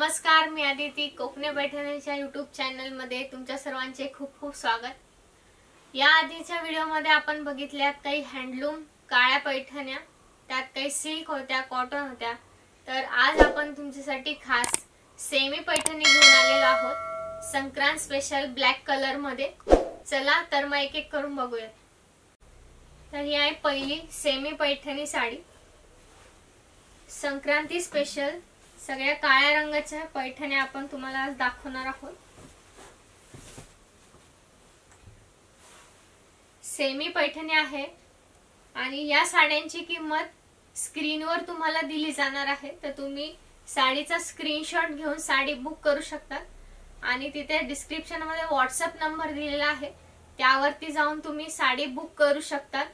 नमस्कार, मी Aditi. Konkani पैठणीच्या YouTube channel मध्ये तुमच्या सर्वांचे खूप खूप स्वागत। या आधीच्या व्हिडिओ मध्ये आपण बघितल्यात काही हँडलूम काळ्या पैठण्या, त्यात काही सिल्क होत्या, कॉटन होत्या। तर आज आपण तुमच्यासाठी खास सेमी पैठणी घेऊन आलेलो आहोत, संक्रांत स्पेशल ब्लॅक कलर मध्ये। चला तर मग एक एक करून बघूया। तर ही आहे पहिली सेमी पैठणी साडी, संक्रांती स्पेशल सगळ्या काळ्या रंगाच्या पैठण्या आपण तुम्हाला आज दाखवणार आहोत। सेमी पैठणी आहे आणि या साड्यांची किंमत स्क्रीनवर तुम्हाला दिली जाणार आहे। तर तुम्ही साडीचा स्क्रीनशॉट घेऊन साडी बुक करू शकता आणि तिथे डिस्क्रिप्शन मध्ये व्हॉट्सअप नंबर दिलेला आहे, त्यावरती जाऊन तुम्ही साडी बुक करू शकता।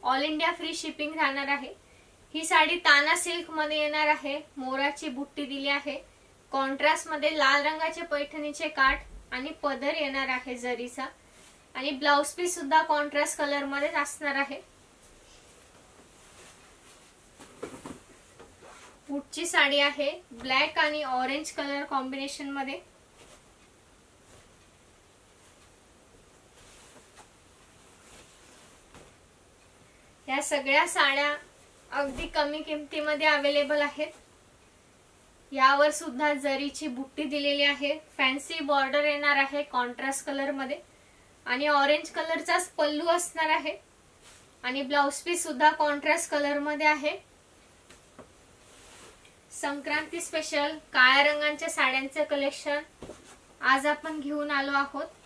ऑल इंडिया फ्री शिपिंग राहणार आहे। ही साडी ताना सिल्क मध्ये येणार आहे, मोराची बुट्टी दिली आहे, कॉन्ट्रास्ट मध्ये लाल रंगाचे पैठणीचे काठ आणि पदर येणार आहे जरीचा, आणि ब्लाउज पीस सुद्धा कॉन्ट्रास्ट कलर मध्ये असणार आहे। पुढची साडी आहे ब्लॅक आणि ऑरेंज कलर कॉम्बिनेशन मध्ये। या सगळ्या साड्या अगदी कमी किमतीमध्ये अवेलेबल आहेत। यावर सुद्धा जरीची बुट्टी दिलेली आहे, फॅन्सी बॉर्डर येणार आहे कॉन्ट्रास्ट कलर मध्ये, आणि ऑरेंज कलरचाच पल्लू असणार आहे, आणि ब्लाउज पीस सुद्धा कॉन्ट्रास्ट कलर मध्ये आहे। संक्रांती स्पेशल काळ्या रंगाच्या साड्यांचे कलेक्शन आज आपण घेऊन आलो आहोत।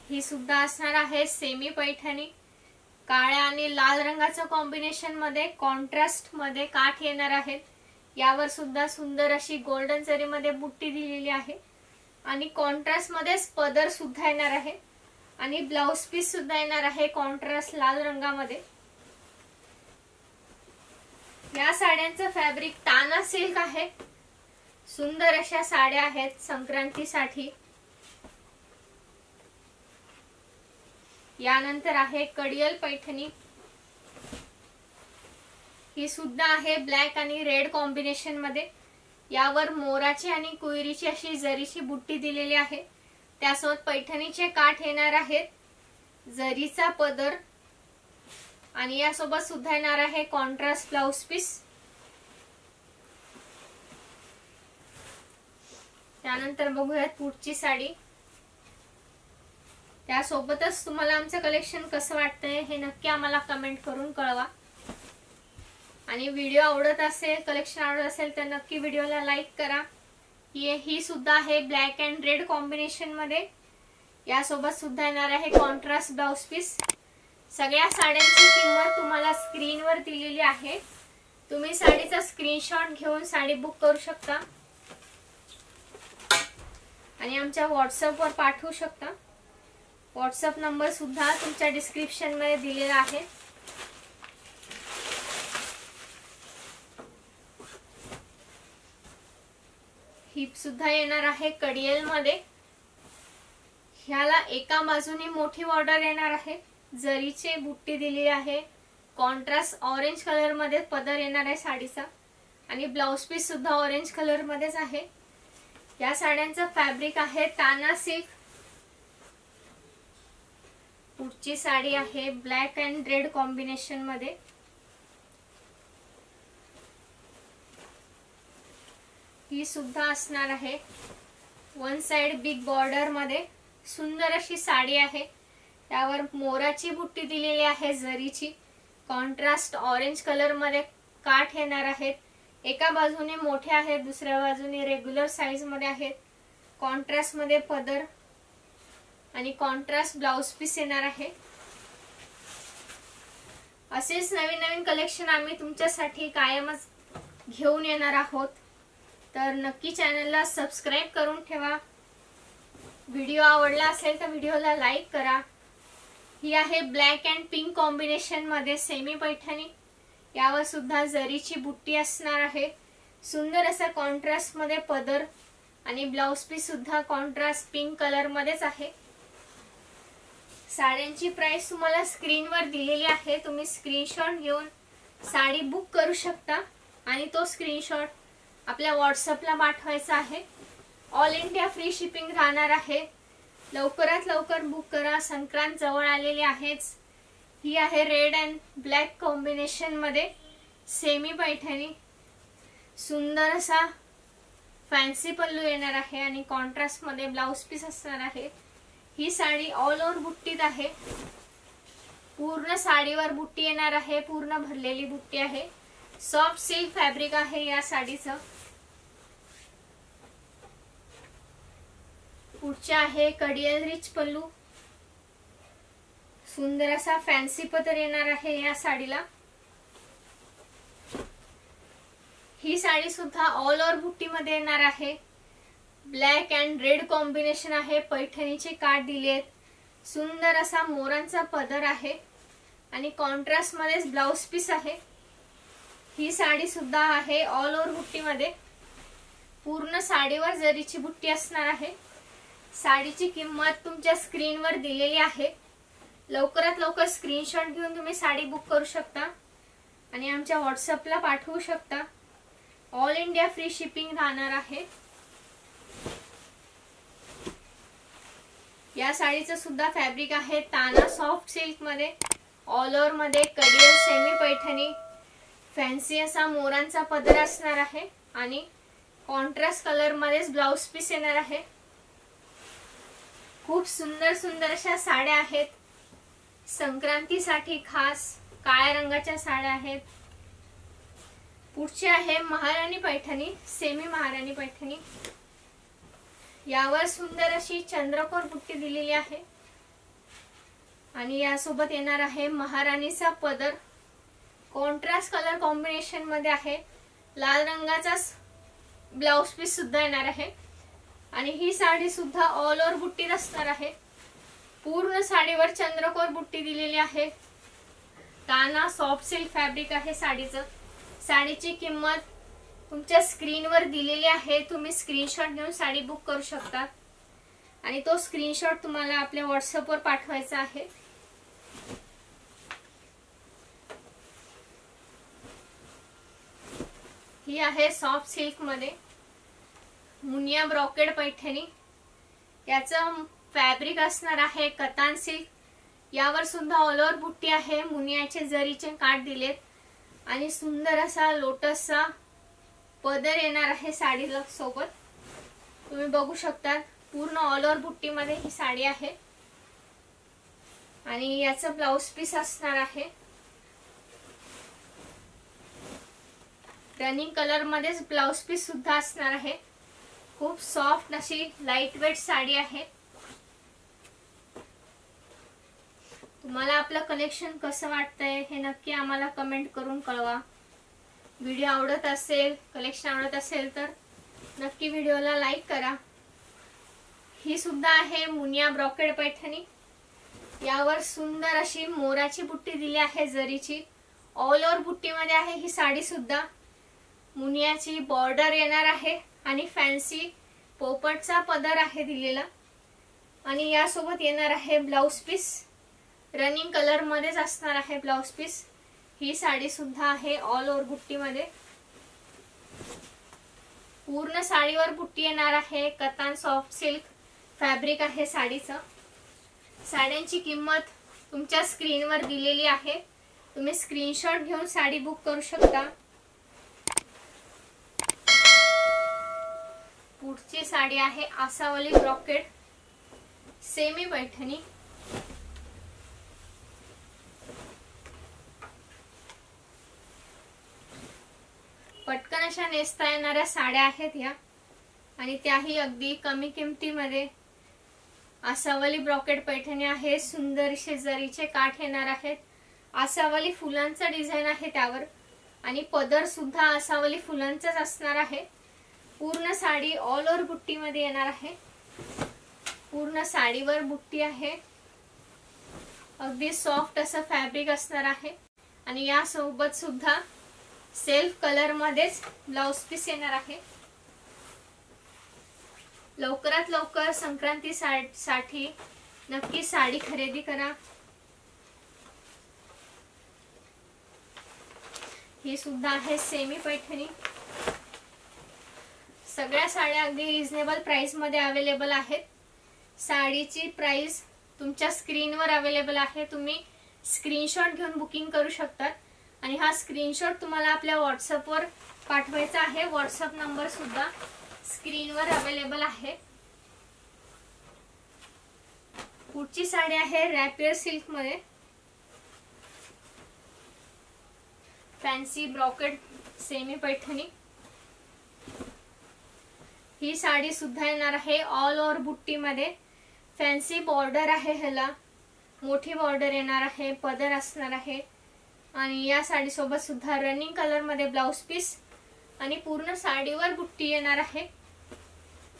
ही सुद्धा असणार आहे सेमी पैठणी, काळ्या आणि लाल रंगाचं कॉम्बिनेशन मध्ये, कॉन्ट्रास्ट मध्ये काठ येणार आहेत। यावर सुद्धा सुंदर अशी गोल्डन जरी मध्ये बुट्टी दिलेली आहे, आणि कॉन्ट्रास्ट मध्येच पदर सुद्धा येणार आहे, आणि ब्लाउज पीस सुद्धा येणार आहे कॉन्ट्रास्ट लाल रंगामध्ये। या साड्यांचं फॅब्रिक ताना सिल्क आहे। सुंदर अशा साड्या आहेत संक्रांतीसाठी। यानंतर आहे कडियल पैठणी, ही सुद्धा आहे ब्लॅक आणि रेड कॉम्बिनेशन मध्ये। यावर मोराची आणि कुयरीची अशी जरीची बुट्टी दिलेली आहे, त्यासोबत पैठणीचे काठ येणार आहेत, जरीचा पदर, आणि यासोबत सुद्धा येणार आहे कॉन्ट्रास्ट ब्लाउज पीस। त्यानंतर बघूयात पुढची साडी। त्यासोबतच तुम्हाला आमचं कलेक्शन कसं वाटतंय हे नक्की आम्हाला कमेंट करून कळवा, आणि व्हिडिओ आवडत असेल, कलेक्शन आवडत असेल तर नक्की व्हिडिओला लाईक करा। ही सुद्धा आहे ब्लॅक अँड रेड कॉम्बिनेशन मध्ये, यासोबत सुद्धा येणार आहे कॉन्ट्रास्ट ब्लाउज पीस। सगळ्या साड्यांची किंमत तुम्हाला स्क्रीनवर दिलेली आहे, तुम्ही साडीचा स्क्रीनशॉट घेऊन साडी बुक करू शकता आणि आमच्या व्हॉट्सअप वर पाठवू शकता। व्हॉट्सअप नंबर सुद्धा तुमच्या डिस्क्रिप्शन मध्ये दिलेला आहे। हिप सुद्धा येणार आहे कडियल मध्ये। ह्याला एका बाजूने मोठी बॉर्डर येणार आहे, जरीची बुट्टी दिली आहे, कॉन्ट्रास्ट ऑरेंज कलर मध्ये पदर येणार आहे साडीचा, आणि ब्लाउज पीस सुद्धा ऑरेंज कलर मध्येच आहे। या साड्यांचं फॅब्रिक आहे ताना सिल्क। पुढची साडी आहे ब्लॅक अँड रेड कॉम्बिनेशन मध्ये। ही सुद्धा असणार आहे वन साइड बिग बॉर्डर मध्ये। सुंदर अशी साडी आहे, त्यावर मोराची बुट्टी दिलेली आहे जरीची, कॉन्ट्रास्ट ऑरेंज कलर मध्ये काठ येणार आहेत, एका बाजूने मोठे आहेत, दुसऱ्या बाजूने रेग्युलर साइज मध्ये आहेत, कॉन्ट्रास्ट मध्ये पदर आणि कॉन्ट्रास्ट ब्लाउज पीस येणार आहे। असेच नवीन नवीन कलेक्शन आम्ही तुमच्यासाठी कायमच घेऊन येणार आहोत, तर नक्की चॅनलला सबस्क्राइब करून ठेवा। व्हिडिओ आवडला असेल तर व्हिडिओला लाईक करा। ही आहे ब्लॅक अँड पिंक कॉम्बिनेशन मध्ये सेमी पैठणी, यावर सुद्धा जरीची बुट्टी असणार आहे, सुंदर असा कॉन्ट्रास्ट मध्ये पदर, आणि ब्लाउज पीस सुद्धा कॉन्ट्रास्ट पिंक कलर मध्येच आहे। साड्यांची प्राइस तुम्हाला स्क्रीनवर दिलेली आहे, तुम्ही स्क्रीनशॉट घेऊन साडी बुक करू शकता आणि तो स्क्रीनशॉट आपल्या व्हॉट्सअपला पाठवायचा आहे। ऑल इंडिया फ्री शिपिंग राहणार आहे। लवकरात लवकर बुक करा, संक्रांत जवळ आलेली आहेच। ही आहे रेड अँड ब्लॅक कॉम्बिनेशन मध्ये सेमी पैठणी, सुंदर असा फॅन्सी पल्लू येणार आहे आणि कॉन्ट्रास्ट मध्ये ब्लाउज पीस असणार आहे। ही साडी ऑल ओव्हर बुट्टीत आहे, पूर्ण साडीवर बुट्टी येणार आहे, पूर्ण भरलेली बुट्टी आहे। सॉफ्ट सिल्क फॅब्रिक आहे या साडीचं। पुढचे आहे कडियल रिच पल्लू, सुंदर असा फॅन्सी पदर येणार आहे या साडीला। ही साडी सुद्धा ऑल ओव्हर बुट्टी मध्ये येणार आहे। ब्लॅक अँड रेड कॉम्बिनेशन आहे, पैठणीचे काठ दिलेत, सुंदर असा मोरांचा पदर आहे आणि कॉन्ट्रास्ट मध्येच ब्लाउज पीस आहे। ही साडी सुद्धा आहे ऑल ओव्हर बुट्टी मध्ये, पूर्ण साडीवर जरीची बुट्टी असणार आहे। साडीची किंमत तुमच्या स्क्रीनवर दिलेली आहे। लवकरात लवकर स्क्रीनशॉट घेऊन तुम्ही साडी बुक करू शकता आणि आमच्या व्हॉट्सअपला पाठवू शकता। ऑल इंडिया फ्री शिपिंग राहणार आहे। या साडीचं सुद्धा फॅब्रिक आहे ताना सॉफ्ट सिल्क मध्ये, ऑल ओव्हर मध्ये कडियल सेमी पैठणी, फॅन्सी असा मोरांचा पदर असणार आहे आणि कॉन्ट्रास्ट कलर मध्येच ब्लाउज पीस येणार आहे। खूप सुंदर सुंदर अशा साड्या आहेत, संक्रांतीसाठी खास काळ्या रंगाच्या साड्या आहेत। पुढची आहे महाराणी पैठणी, सेमी महाराणी पैठणी। यावर सुंदर अशी चंद्रकोर बुट्टी दिलेली आहे आणि यासोबत येणार आहे महाराणीचा पदर, कॉन्ट्रास्ट कलर कॉम्बिनेशन मध्ये आहे, लाल रंगाचा ब्लाउज पीस सुद्धा येणार आहे आणि ही साडी सुद्धा ऑल ओव्हर बुट्टीत असणार आहे। पूर्ण साडीवर चंद्रकोर बुट्टी दिलेली आहे, ताना सॉफ्ट सिल्क फॅब्रिक आहे साडीचं। साडीची किंमत तुमच्या स्क्रीनवर दिलेली आहे, तुम्ही स्क्रीनशॉट घेऊन साडी बुक करू शकता आणि तो स्क्रीनशॉट तुम्हाला आपल्या व्हॉट्सअपवर पाठवायचा आहे। ही आहे सॉफ्ट सिल्क मध्ये मुनिया ब्रॉकेड पैठणी, याचं फॅब्रिक असणार आहे कतान सिल्क। यावर सुद्धा ऑल ओव्हर बुट्टी आहे, मुनियाचे जरीचे काठ दिलेत आणि सुंदर असा लोटसचा पदर येणार आहे साडीला सोबत। तुम्ही बघू शकता पूर्ण ऑल ओव्हर बुट्टी मध्ये ही साडी आहे आणि याचं ब्लाउज पीस असणार आहे रनिंग कलर मध्येच ब्लाउज पीस सुद्धा असणार आहे। खूप सॉफ्ट अशी लाईट वेट साडी आहे। तुम्हाला आपलं कलेक्शन कसं वाटतंय हे नक्की आम्हाला कमेंट करून कळवा। व्हिडिओ आवडत असेल, कलेक्शन आवडत असेल तर नक्की व्हिडिओला लाईक करा। ही सुद्धा आहे मुनिया ब्रॉकेड पैठणी, यावर सुंदर अशी मोराची बुट्टी दिली आहे जरीची, ऑल ओव्हर बुट्टी मध्ये आहे। ही साडी सुद्धा मुनियाची बॉर्डर येणार आहे आणि फॅन्सी पोपटचा पदर आहे दिलेला आणि यासोबत येणार आहे ब्लाउज पीस, रनिंग कलर मध्येच असणार आहे ब्लाउज पीस। ही साडी सुद्धा आहे ऑल ओव्हर बुट्टी मध्ये, पूर्ण साडीवर बुट्टी येणार आहे, कतान सॉफ्ट सिल्क फॅब्रिक आहे साडीचं। साड्यांची किंमत तुमच्या स्क्रीनवर दिलेली आहे, तुम्ही स्क्रीनशॉट घेऊन साडी बुक करू शकता। पुढची साडी आहे आसावली ब्रॉकेड सेमी पैठणी, पटकन अशा नेसता येणाऱ्या साड्या आहेत या आणि त्याही अगदी कमी किमतीमध्ये। आसावली ब्रॉकेड पैठणी आहे, सुंदर जरीचे काठ येणार आहेत, आसावली फुलांचा डिझाइन आहे त्यावर आणि पदर सुद्धा आसावली फुलांचाच असणार आहे। पूर्ण साडी ऑल ओव्हर बुट्टी मध्ये येणार आहे, पूर्ण साडीवर बुट्टी आहे, अगदी सॉफ्ट असं फॅब्रिक असणार आहे आणि या सोबत सुद्धा सेल्फ कलर मध्येच ब्लाउज पीस येणार आहे। लवकरात लवकर संक्रांती साठी नक्की साडी खरेदी करा। ही सुद्धा आहे सेमी पैठणी। सगळ्या साड्या अगदी रिझनेबल प्राइस मध्ये अवेलेबल आहेत। साडीची प्राइस तुमच्या स्क्रीनवर अवेलेबल आहे, तुम्ही स्क्रीनशॉट घेऊन बुकिंग करू शकतात। आणि हा स्क्रीनशॉट तुम्हाला आपल्या व्हॉट्सअपवर पाठवायचा आहे। व्हॉट्सअप नंबर सुद्धा स्क्रीनवर अवेलेबल आहे। पुढची साडी आहे रॅपियर सिल्क मध्ये फॅन्सी ब्रॉकेड सेमी पैठणी। ही साडी सुद्धा येणार आहे ऑल ओव्हर बुट्टी मध्ये। फॅन्सी बॉर्डर आहे, ह्याला मोठी बॉर्डर येणार आहे, पदर असणार आहे। आणि या साडी सोबत सुद्धा रनिंग कलर मध्ये ब्लाउज पीस आणि पूर्ण साडीवर बुट्टी येणार आहे।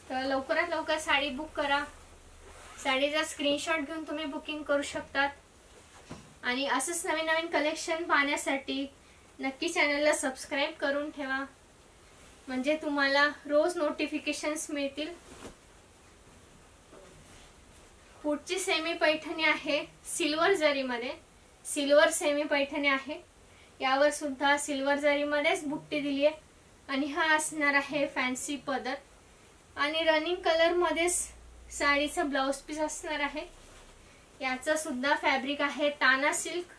तर लवकरात लवकर साडी बुक करा। साडीचा स्क्रीनशॉट घेऊन तुम्ही बुकिंग करू शकतात। आणि असंच नवीन नवीन कलेक्शन पाहण्यासाठी नक्की चॅनलला सबस्क्राइब करून ठेवा, म्हणजे तुम्हाला रोज नोटिफिकेशन्स मिळतील। पुढची सेमी पैठणी आहे सिल्वर जरी मध्ये, सिल्वर सेमी पैठणी आहे। यावर सुद्धा सिल्वर जरी मध्येच बुट्टी दिली आहे आणि हा असणार आहे फॅन्सी पदर आणि रनिंग कलर मध्येच साडीचा ब्लाउज पीस असणार आहे। याचा सुद्धा फॅब्रिक आहे ताना सिल्क।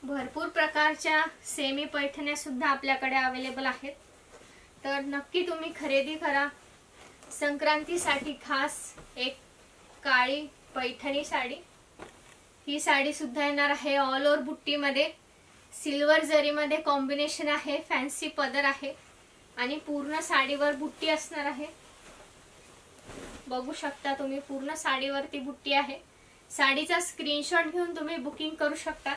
भरपूर प्रकारच्या सेमी पैठण्या सुद्धा आपल्याकडे अवेलेबल आहेत, तर नक्की तुम्ही खरेदी करा। संक्रांतीसाठी खास एक काळी पैठणी साडी। ही साडी सुद्धा येणार आहे ऑल ओव्हर बुट्टी मध्ये, सिल्वर जरी मध्ये कॉम्बिनेशन आहे, फॅन्सी पदर आहे आणि पूर्ण साडीवर बुट्टी असणार आहे। बघू शकता तुम्ही पूर्ण साडीवरती बुट्टी आहे। साडीचा स्क्रीनशॉट घेऊन तुम्ही बुकिंग करू शकता।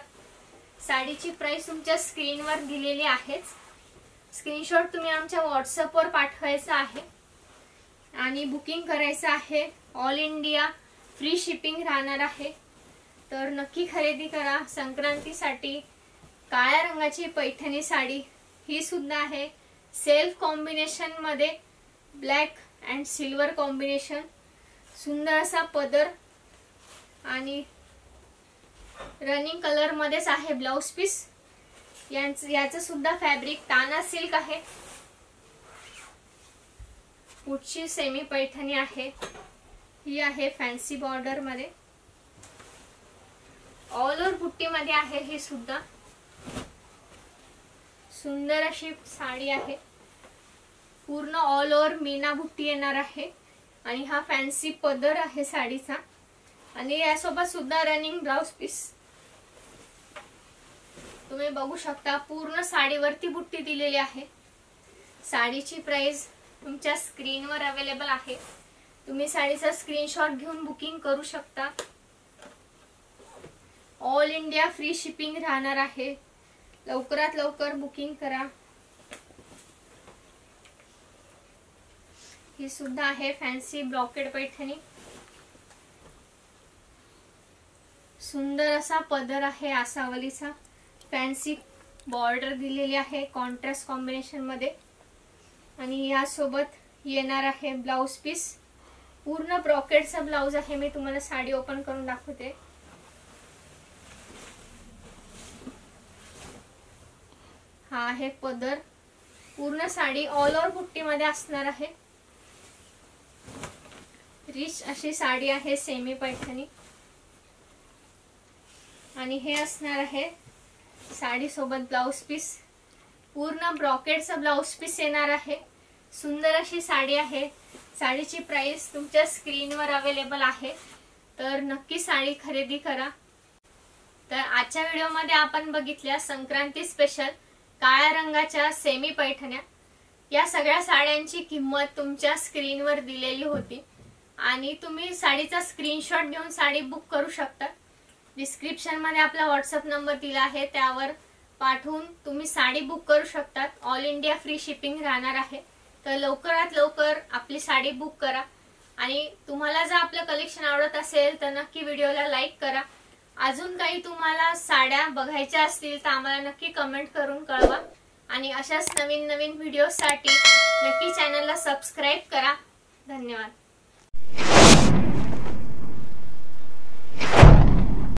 साडीची प्राइस तुमच्या स्क्रीनवर दिलेली आहेच। स्क्रीनशॉट तुम्ही आमच्या व्हॉट्सअपवर पाठवायचा आहे आणि बुकिंग करायचं आहे। ऑल इंडिया फ्री शिपिंग राहणार आहे, तर नक्की खरेदी करा। संक्रांतीसाठी काळ्या रंगाची पैठणी साडी ही सुद्धा आहे सेल्फ कॉम्बिनेशन मध्ये, ब्लॅक अँड सिल्वर कॉम्बिनेशन। सुंदर असा पदर आणि रनिंग कलर मध्येच आहे ब्लाउज पीस। याचं सुद्धा फॅब्रिक ताना सिल्क आहे। पुढची सेमी पैठणी आहे, ही आहे फॅन्सी बॉर्डर मध्ये, ऑल ओव्हर बुट्टी मध्ये आहे। ही सुद्धा सुंदर अशी साडी आहे, पूर्ण ऑल ओव्हर मीना बुट्टी येणार आहे आणि हा फॅन्सी पदर आहे साडीचा आणि यासोबत सुद्धा रनिंग ब्लाउज पीस। तुम्ही बघू शकता पूर्ण साडीवरती बुट्टी दिलेली आहे। साडीची प्राइस तुमच्या स्क्रीनवर अवेलेबल आहे, तुम्ही साडीचा स्क्रीनशॉट घेऊन बुकिंग करू शकता। ऑल इंडिया फ्री शिपिंग राहणार आहे, लवकरात लवकर बुकिंग करा। ही सुद्धा आहे फॅन्सी ब्रॉकेड पैठणी। सुंदर असा पदर आहे आसावलीचा, फॅन्सी बॉर्डर दिलेली आहे कॉन्ट्रास्ट कॉम्बिनेशन मध्ये आणि यासोबत येणार आहे ब्लाउज पीस। पूर्ण ब्रॉकेडचा ब्लाउज आहे। मी तुम्हाला साडी ओपन करून दाखवते। हा आहे पदर, पूर्ण साडी ऑल ओव्हर बुट्टी मध्ये असणार आहे। रिच अशी साडी आहे सेमी पैठणी आणि हे असणार आहे साडी सोबत ब्लाउज पीस। पूर्ण ब्रॉकेडचा ब्लाउज पीस येणार आहे। सुंदर अशी साडी आहे। साडीची प्राइस तुमच्या स्क्रीनवर अवेलेबल आहे, तर नक्की साडी खरेदी करा। तर आजच्या व्हिडिओमध्ये आपण बघितल्या संक्रांती स्पेशल काळ्या रंगाच्या सेमी पैठण्या। या सगळ्या साड्यांची किंमत तुमच्या स्क्रीनवर दिलेली होती आणि तुम्ही साडीचा स्क्रीनशॉट घेऊन साडी बुक करू शकता। डिस्क्रिप्शन मध्ये आपला व्हॉट्सअप नंबर दिला आहे, त्यावर पाठवून तुम्ही साडी बुक करू शकता। ऑल इंडिया फ्री शिपिंग राहणार आहे, तर लवकरात लवकर आपली साडी बुक करा। आणि तुम्हाला जर आपलं कलेक्शन आवडत असेल तर नक्की व्हिडिओला लाईक करा। अजून काही तुम्हाला साड्या बघायच्या असतील तर आम्हाला नक्की कमेंट करून कळवा आणि अशाच नवीन नवीन व्हिडिओसाठी नक्की चॅनलला सबस्क्राइब करा। धन्यवाद.